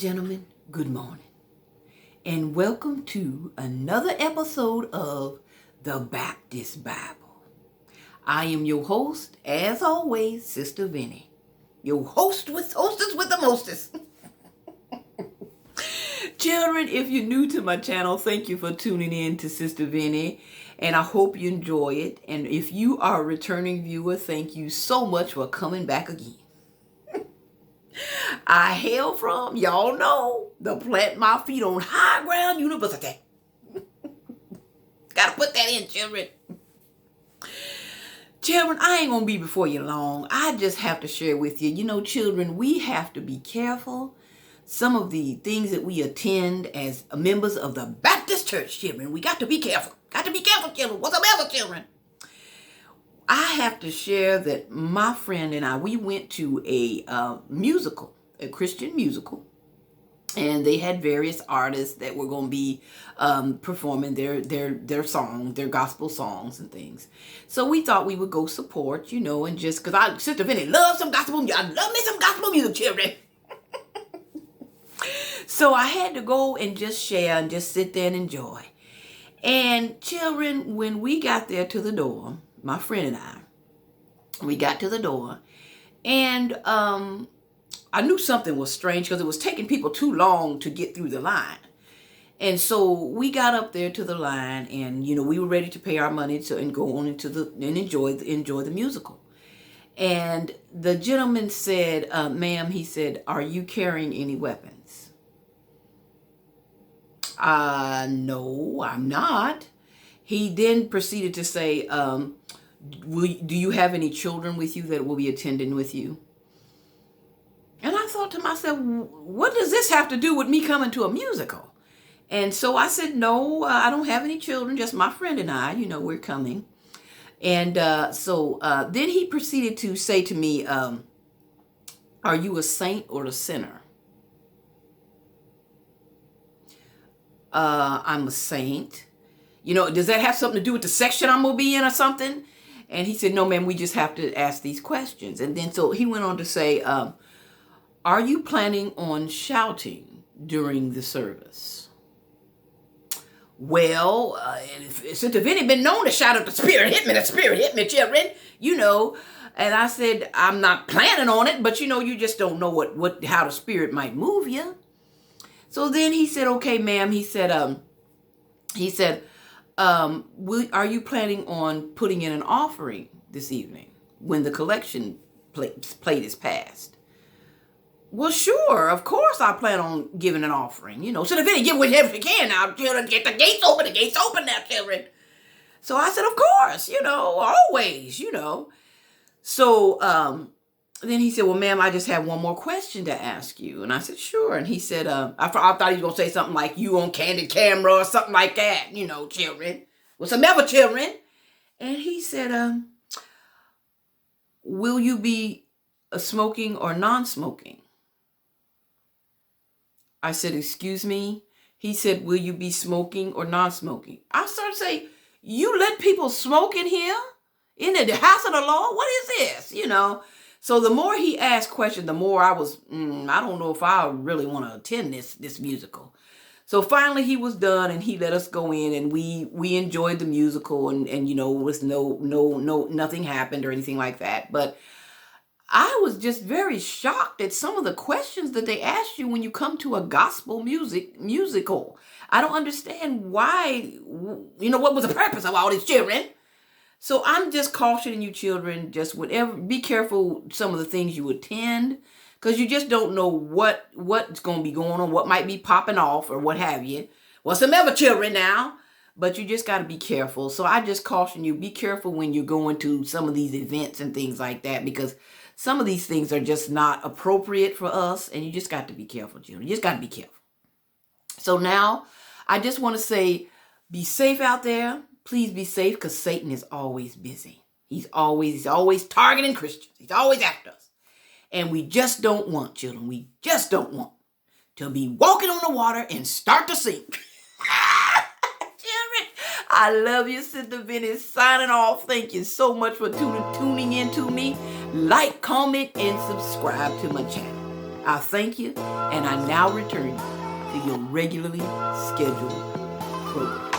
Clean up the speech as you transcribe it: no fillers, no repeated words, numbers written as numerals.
gentlemen, good morning, and welcome to another episode of the Baptist Bible. I am your host, as always, Sister Vinny, your hostess with the mostest. Children, if you're new to my channel, thank you for tuning in to Sister Vinny, and I hope you enjoy it. And if you are a returning viewer, thank you so much for coming back again. I hail from, y'all know, the Plant My Feet on High Ground University. Gotta put that in, children. Children, I ain't gonna be before you long. I just have to share with you. You know, children, we have to be careful. Some of the things that we attend as members of the Baptist Church, children, we got to be careful. Got to be careful, children. What's the matter, children? I have to share that my friend and I, we went to a musical, a Christian musical, and they had various artists that were going to be performing their songs, their gospel songs and things. So we thought we would go support, you know, and just because Sister Vinny loves some gospel music. I love me some gospel music, children. So I had to go and just share and just sit there and enjoy. And children, when we got there to the door, my friend and we got to the door, and I knew something was strange because it was taking people too long to get through the line. And so we got up there to the line, and you know, we were ready to pay our money and go on and enjoy the musical. And the gentleman said, "Ma'am," he said, "are you carrying any weapons?" No, I'm not. He then proceeded to say, do you have any children with you that will be attending with you? And I thought to myself, what does this have to do with me coming to a musical? And so I said, no, I don't have any children, just my friend and I, you know, we're coming. And so then he proceeded to say to me, are you a saint or a sinner? I'm a saint. You know, does that have something to do with the section I'm going to be in or something? And he said, no, ma'am, we just have to ask these questions. And then so he went on to say, are you planning on shouting during the service? Well, Sister Vinny been known to shout out, the Spirit hit me, children, you know. And I said, I'm not planning on it, but you know, you just don't know how the Spirit might move you. So then he said, okay, ma'am, he said, are you planning on putting in an offering this evening when the collection plate is passed? Well, sure, of course I plan on giving an offering, you know. So the Vinny, give whatever you can now, children. Get the gates open now, children. So I said, of course, you know, always, you know. So then he said, well, ma'am, I just have one more question to ask you. And I said, sure. And he said, I thought he was going to say something like you on candid camera or something like that, you know, children. What's the matter, children? And he said, will you be smoking or non-smoking? I said, excuse me? He said, will you be smoking or non-smoking? I started to say, you let people smoke in here? In the house of the Lord? What is this? You know? So the more he asked questions, the more I was, I don't know if I really want to attend this musical. So finally he was done and he let us go in, and we enjoyed the musical, and you know, was nothing happened or anything like that. But I was just very shocked at some of the questions that they asked you when you come to a gospel musical. I don't understand why, you know, what was the purpose of all these children? So I'm just cautioning you children, just be careful some of the things you attend, because you just don't know what's going to be going on, what might be popping off or what have you. What's the matter, children, now? But you just got to be careful. So I just caution you, be careful when you're going to some of these events and things like that, because some of these things are just not appropriate for us, and you just got to be careful, children. You just got to be careful. So now I just want to say, be safe out there. Please be safe, because Satan is always busy. He's always targeting Christians. He's always after us. And we just don't want, children, we just don't want to be walking on the water and start to sink. Children, I love you. Sister Vinny signing off. Thank you so much for tuning in to me. Like, comment, and subscribe to my channel. I thank you, and I now return you to your regularly scheduled program.